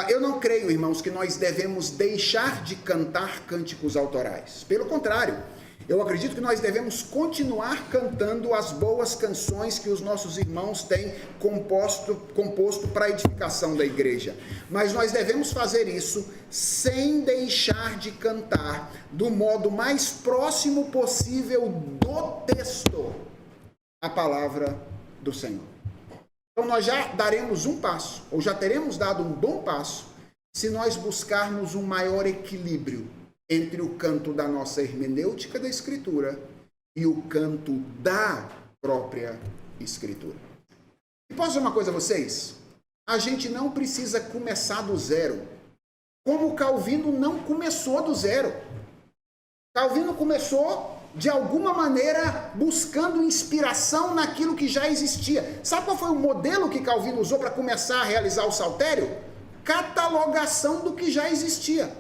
Eu não creio, irmãos, que nós devemos deixar de cantar cânticos autorais. Pelo contrário, eu acredito que nós devemos continuar cantando as boas canções que os nossos irmãos têm composto para a edificação da igreja. Mas nós devemos fazer isso sem deixar de cantar do modo mais próximo possível do texto a palavra do Senhor. Então nós já daremos um passo, ou já teremos dado um bom passo, se nós buscarmos um maior equilíbrio entre o canto da nossa hermenêutica da Escritura e o canto da própria Escritura. E posso dizer uma coisa a vocês? A gente não precisa começar do zero, como Calvino não começou do zero. Calvino começou, de alguma maneira, buscando inspiração naquilo que já existia. Sabe qual foi o modelo que Calvino usou para começar a realizar o saltério? Catalogação do que já existia.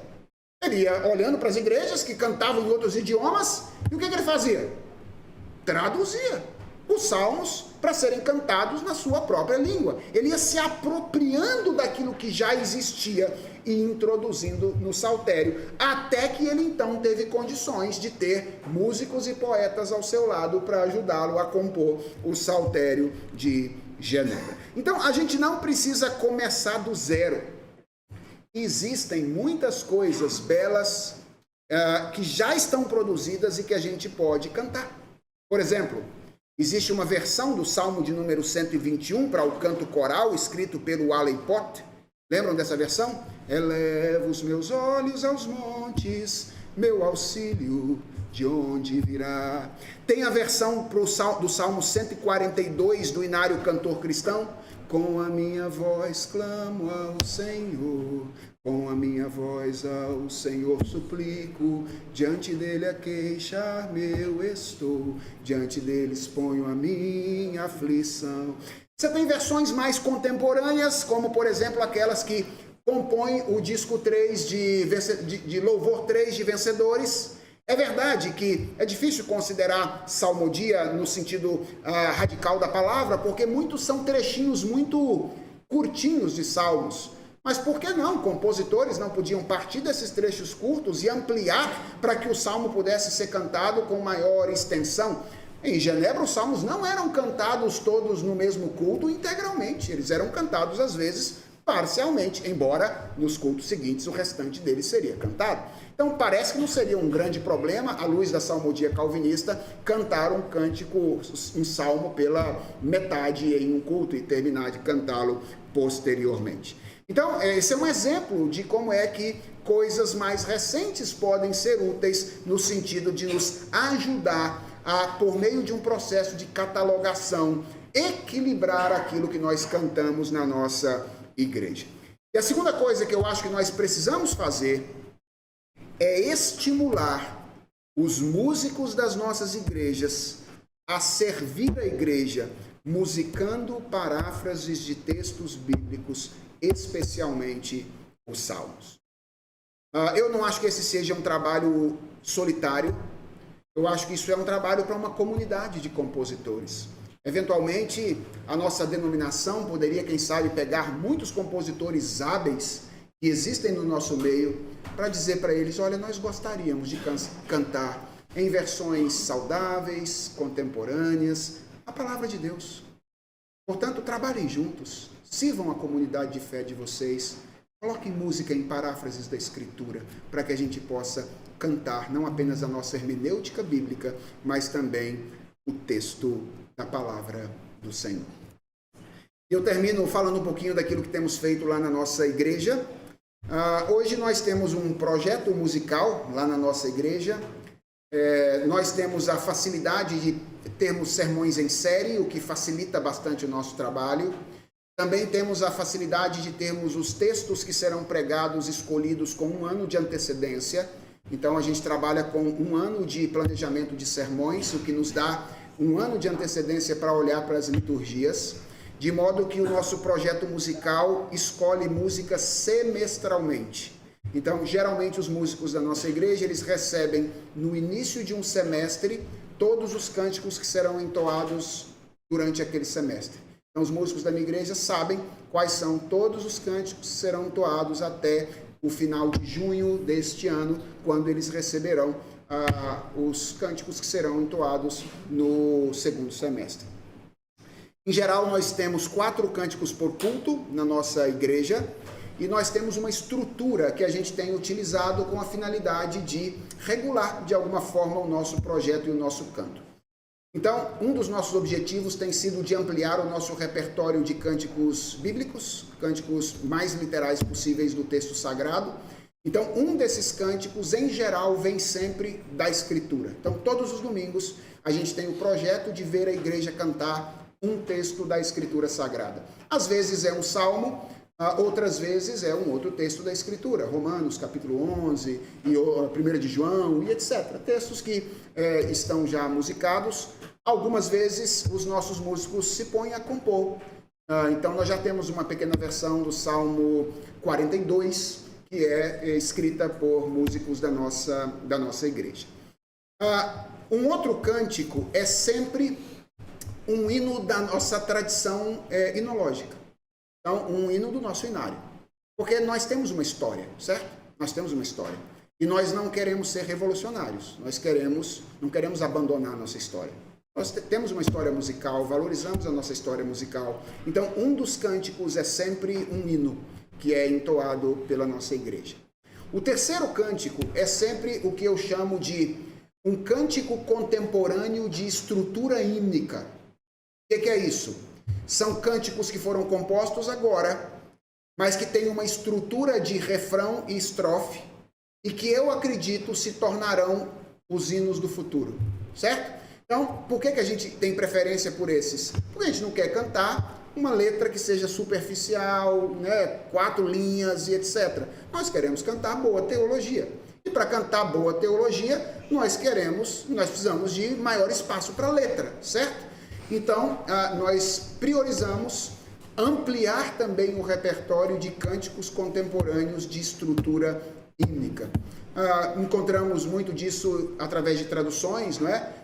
Ele ia olhando para as igrejas que cantavam em outros idiomas, e o que ele fazia? Traduzia os salmos para serem cantados na sua própria língua. Ele ia se apropriando daquilo que já existia e introduzindo no saltério, até que ele então teve condições de ter músicos e poetas ao seu lado para ajudá-lo a compor o saltério de Genebra. Então, a gente não precisa começar do zero. Existem muitas coisas belas que já estão produzidas e que a gente pode cantar. Por exemplo, existe uma versão do Salmo de número 121 para o canto coral, escrito pelo Allen Pott. Lembram dessa versão? Eleva os meus olhos aos montes, meu auxílio de onde virá? Tem a versão do Salmo 142 do Inário Cantor Cristão. Com a minha voz clamo ao Senhor, com a minha voz ao Senhor suplico, diante dele a queixar-me eu estou, diante dele exponho a minha aflição. Você tem versões mais contemporâneas, como por exemplo aquelas que compõem o disco 3 de Louvor 3 de Vencedores. É verdade que é difícil considerar salmodia no sentido radical da palavra, porque muitos são trechinhos muito curtinhos de salmos. Mas por que não? Compositores não podiam partir desses trechos curtos e ampliar para que o salmo pudesse ser cantado com maior extensão. Em Genebra, os salmos não eram cantados todos no mesmo culto integralmente. Eles eram cantados, às vezes, parcialmente, embora nos cultos seguintes o restante deles seria cantado. Então, parece que não seria um grande problema, à luz da salmodia calvinista, cantar um cântico, um salmo pela metade em um culto e terminar de cantá-lo posteriormente. Então, esse é um exemplo de como é que coisas mais recentes podem ser úteis no sentido de nos ajudar a, por meio de um processo de catalogação, equilibrar aquilo que nós cantamos na nossa igreja. E a segunda coisa que eu acho que nós precisamos fazer é estimular os músicos das nossas igrejas a servir a igreja, musicando paráfrases de textos bíblicos, especialmente os salmos. Eu não acho que esse seja um trabalho solitário. Eu acho que isso é um trabalho para uma comunidade de compositores. Eventualmente, a nossa denominação poderia, quem sabe, pegar muitos compositores hábeis que existem no nosso meio para dizer para eles, olha, nós gostaríamos de cantar em versões saudáveis, contemporâneas, a palavra de Deus. Portanto, trabalhem juntos, sirvam a comunidade de fé de vocês, coloquem música em paráfrases da Escritura, para que a gente possa cantar não apenas a nossa hermenêutica bíblica, mas também o texto da palavra do Senhor. Eu termino falando um pouquinho daquilo que temos feito lá na nossa igreja. Hoje nós temos um projeto musical lá na nossa igreja. Nós temos a facilidade de termos sermões em série, o que facilita bastante o nosso trabalho. Também temos a facilidade de termos os textos que serão pregados escolhidos com 1 ano de antecedência. Então a gente trabalha com 1 ano de planejamento de sermões, o que nos dá 1 ano de antecedência para olhar para as liturgias, de modo que o nosso projeto musical escolhe música semestralmente. Então, geralmente os músicos da nossa igreja, eles recebem no início de um semestre todos os cânticos que serão entoados durante aquele semestre. Então, os músicos da minha igreja sabem quais são todos os cânticos que serão entoados até o final de junho deste ano, quando eles receberão os cânticos que serão entoados no segundo semestre. Em geral, nós temos 4 cânticos por culto na nossa igreja e nós temos uma estrutura que a gente tem utilizado com a finalidade de regular, de alguma forma, o nosso projeto e o nosso canto. Então, um dos nossos objetivos tem sido de ampliar o nosso repertório de cânticos bíblicos, cânticos mais literais possíveis do texto sagrado. Então, um desses cânticos, em geral, vem sempre da Escritura. Então, todos os domingos, a gente tem o projeto de ver a igreja cantar um texto da Escritura Sagrada. Às vezes é um salmo, outras vezes é um outro texto da Escritura, Romanos, capítulo 11, e 1 de João, e etc. Textos que estão já musicados. Algumas vezes os nossos músicos se põem a compor. Então, nós já temos uma pequena versão do Salmo 42, que é escrita por músicos da nossa igreja. Um outro cântico é sempre um hino da nossa tradição hinológica. Então, um hino do nosso inário. Porque nós temos uma história, certo? Nós temos uma história. E nós não queremos ser revolucionários. Não queremos abandonar a nossa história. Nós temos uma história musical, valorizamos a nossa história musical. Então, um dos cânticos é sempre um hino que é entoado pela nossa igreja. O terceiro cântico é sempre o que eu chamo de um cântico contemporâneo de estrutura hímnica. O que é isso? São cânticos que foram compostos agora, mas que têm uma estrutura de refrão e estrofe, e que eu acredito se tornarão os hinos do futuro, certo? Então, por que a gente tem preferência por esses? Porque a gente não quer cantar uma letra que seja superficial, 4 linhas e etc. Nós queremos cantar boa teologia. E para cantar boa teologia, nós precisamos de maior espaço para a letra, certo? Então, nós priorizamos ampliar também o repertório de cânticos contemporâneos de estrutura hímnica. Encontramos muito disso através de traduções,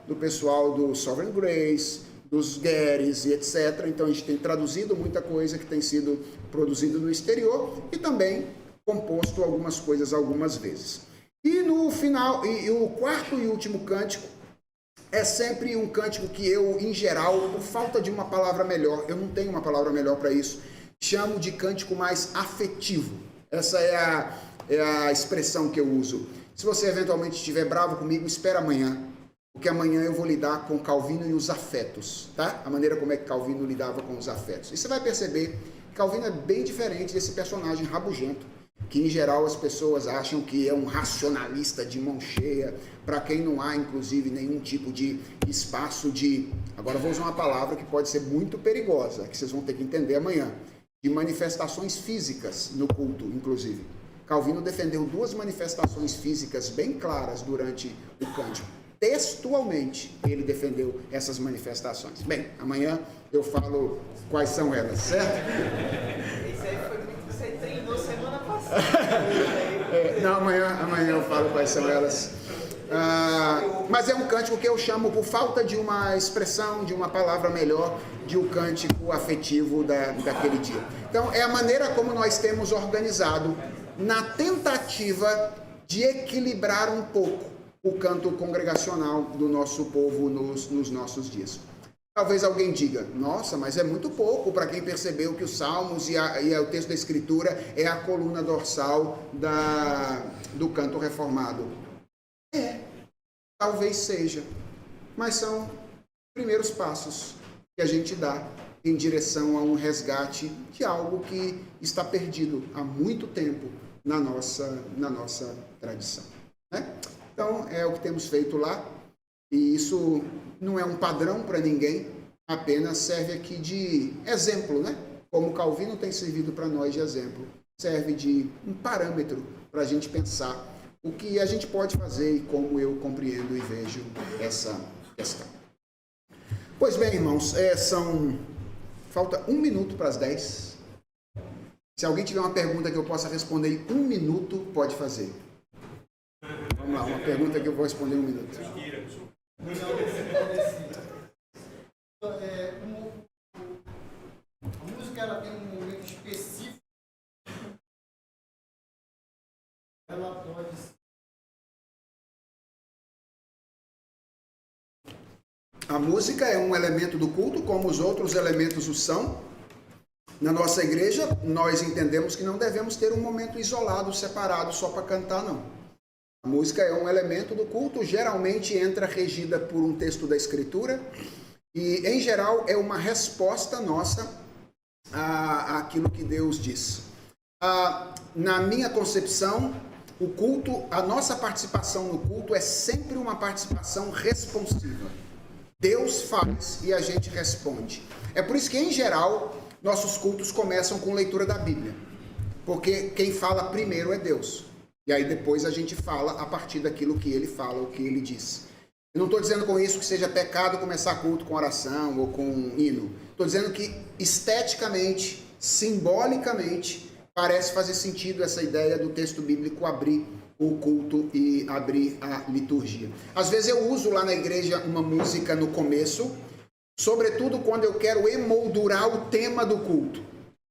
do pessoal do Sovereign Grace, dos Gueres e etc. Então a gente tem traduzido muita coisa que tem sido produzido no exterior e também composto algumas coisas algumas vezes. E no final, e o quarto e último cântico é sempre um cântico que eu, em geral, por falta de uma palavra melhor, eu não tenho uma palavra melhor para isso, chamo de cântico mais afetivo. Essa é a expressão que eu uso. Se você eventualmente estiver bravo comigo, espera amanhã, porque amanhã eu vou lidar com Calvino e os afetos, tá? A maneira como é que Calvino lidava com os afetos. E você vai perceber que Calvino é bem diferente desse personagem rabugento, que em geral as pessoas acham que é um racionalista de mão cheia, para quem não há, inclusive, nenhum tipo de espaço de... Agora eu vou usar uma palavra que pode ser muito perigosa, que vocês vão ter que entender amanhã, de manifestações físicas no culto, inclusive. Calvino defendeu duas manifestações físicas bem claras durante o cântico. Textualmente, ele defendeu essas manifestações. Bem, amanhã eu falo quais são elas, certo? Isso aí foi muito que você treinou semana passada. Não, amanhã eu falo quais são elas. Mas é um cântico que eu chamo, por falta de uma expressão, de uma palavra melhor, de um cântico afetivo daquele dia. Então, é a maneira como nós temos organizado na tentativa de equilibrar um pouco o canto congregacional do nosso povo nos nossos dias. Talvez alguém diga, nossa, mas é muito pouco para quem percebeu que os salmos e o texto da escritura é a coluna dorsal do canto reformado. Talvez seja, mas são primeiros passos que a gente dá em direção a um resgate de algo que está perdido há muito tempo na nossa tradição, né? Então, é o que temos feito lá, e isso não é um padrão para ninguém, apenas serve aqui de exemplo, né? Como Calvino tem servido para nós de exemplo, serve de um parâmetro para a gente pensar o que a gente pode fazer e como eu compreendo e vejo essa questão. Pois bem, irmãos, falta 1 minuto para as 10. Se alguém tiver uma pergunta que eu possa responder em 1 minuto, pode fazer. Vamos lá, uma pergunta que eu vou responder em 1 minuto. A música ela tem um momento específico. Ela pode ser. A música é um elemento do culto, como os outros elementos o são. Na nossa igreja, nós entendemos que não devemos ter um momento isolado, separado, só para cantar, não. A música é um elemento do culto, geralmente entra regida por um texto da Escritura e, em geral, é uma resposta nossa àquilo que Deus diz. Na minha concepção, o culto, a nossa participação no culto é sempre uma participação responsiva. Deus faz e a gente responde. É por isso que, em geral, nossos cultos começam com leitura da Bíblia, porque quem fala primeiro é Deus. E aí depois a gente fala a partir daquilo que ele fala, o que ele diz. Eu não estou dizendo com isso que seja pecado começar culto com oração ou com hino. Estou dizendo que esteticamente, simbolicamente, parece fazer sentido essa ideia do texto bíblico abrir o culto e abrir a liturgia. Às vezes eu uso lá na igreja uma música no começo, sobretudo quando eu quero emoldurar o tema do culto.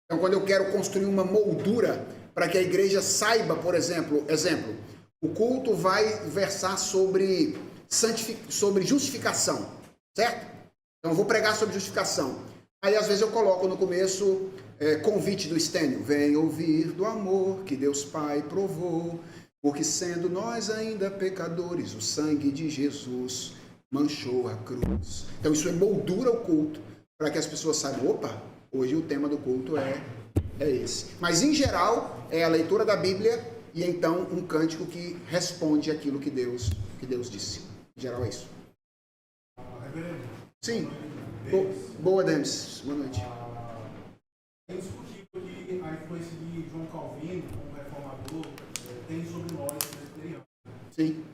Então, quando eu quero construir uma moldura para que a igreja saiba, por exemplo, o culto vai versar sobre justificação, certo? Então, eu vou pregar sobre justificação. Aí, às vezes, eu coloco no começo convite do Stênio. Vem ouvir do amor que Deus Pai provou, porque sendo nós ainda pecadores, o sangue de Jesus manchou a cruz. Então, isso emoldura o culto para que as pessoas saibam, opa, hoje o tema do culto é esse. Mas, em geral, é a leitura da Bíblia e, então, um cântico que responde aquilo que Deus disse. Em geral, é isso. Sim. Boa, Demis. Boa noite. É indiscutível que a influência de João Calvino, como reformador, tem sobre nós, presbiterianos. Sim.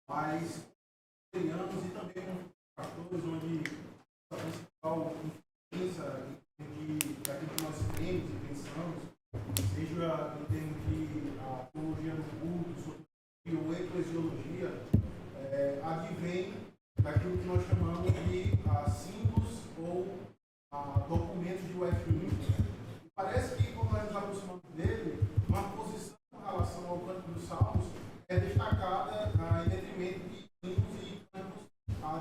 Mas, presbiterianos e também como pastores, onde a principal influência daquilo que nós cremos e pensamos, seja em termos de a teologia do culto, ou eclesiologia, advém daquilo que nós chamamos de símbolos parece que quando nós nos aproximamos dele, uma posição com relação ao canto dos salmos é destacada em detrimento de hinos e cantos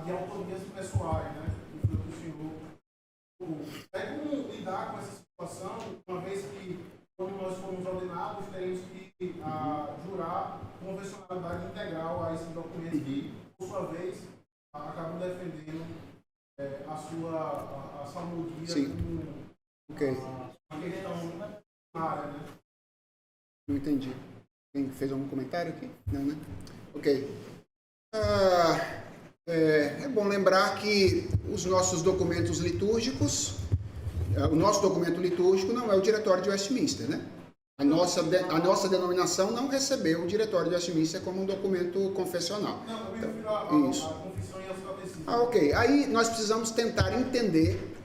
de autonomias pessoais, né? Que foi o que o Senhor. É como lidar com essa situação, uma vez que, quando nós formos ordenados, teremos que jurar convencionalidade integral a esses documentos que, por sua vez, acabam defendendo a sua salmodia como uma questão área, né? Não entendi. Quem fez algum comentário aqui? Não, né? Ok. É bom lembrar que os nossos documentos litúrgicos, o nosso documento litúrgico não é o Diretório de Westminster, né? A nossa denominação não recebeu o Diretório de Westminster como um documento confessional. Não, eu me refiro à confissão e aos catecismos. Ok. Aí nós precisamos tentar entender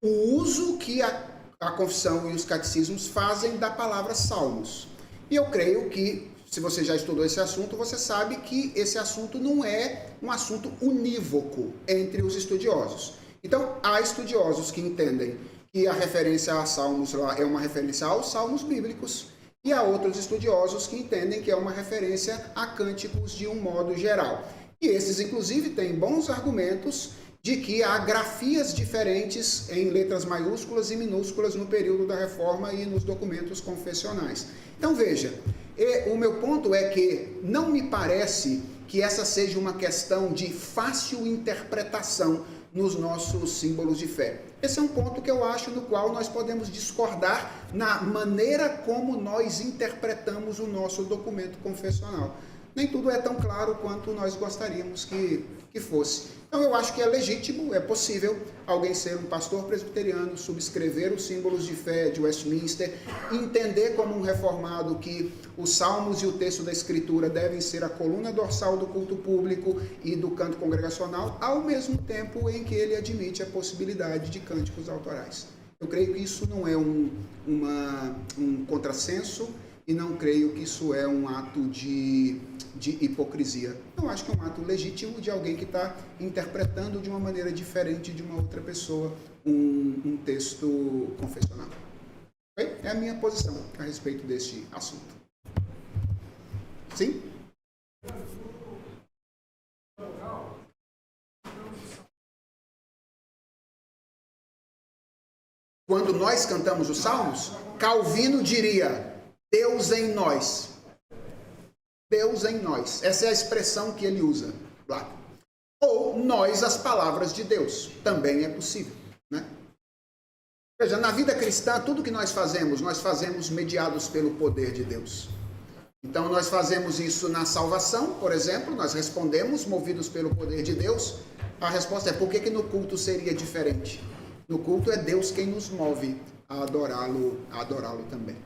o uso que a confissão e os catecismos fazem da palavra salmos. E eu creio que, se você já estudou esse assunto, você sabe que esse assunto não é um assunto unívoco entre os estudiosos. Então, há estudiosos que entendem que a referência a salmos lá é uma referência aos salmos bíblicos, e há outros estudiosos que entendem que é uma referência a cânticos de um modo geral. E esses, inclusive, têm bons argumentos de que há grafias diferentes em letras maiúsculas e minúsculas no período da Reforma e nos documentos confessionais. Então, veja, o meu ponto é que não me parece que essa seja uma questão de fácil interpretação nos nossos símbolos de fé. Esse é um ponto que eu acho no qual nós podemos discordar na maneira como nós interpretamos o nosso documento confessional. Nem tudo é tão claro quanto nós gostaríamos que fosse. Então eu acho que é legítimo, é possível alguém ser um pastor presbiteriano, subscrever os símbolos de fé de Westminster, entender como um reformado que os salmos e o texto da Escritura devem ser a coluna dorsal do culto público e do canto congregacional, ao mesmo tempo em que ele admite a possibilidade de cânticos autorais. Eu creio que isso não é um contrassenso, e não creio que isso é um ato de hipocrisia. Eu acho que é um ato legítimo de alguém que está interpretando de uma maneira diferente de uma outra pessoa um texto confessional. Okay? É a minha posição a respeito deste assunto. Sim? Quando nós cantamos os salmos, Calvino diria: Deus em nós. Deus em nós. Essa é a expressão que ele usa lá. Ou nós, as palavras de Deus. Também é possível, né? Veja, na vida cristã, tudo que nós fazemos mediados pelo poder de Deus. Então, nós fazemos isso na salvação, por exemplo, nós respondemos movidos pelo poder de Deus. A resposta é: por que no culto seria diferente? No culto é Deus quem nos move a adorá-lo também.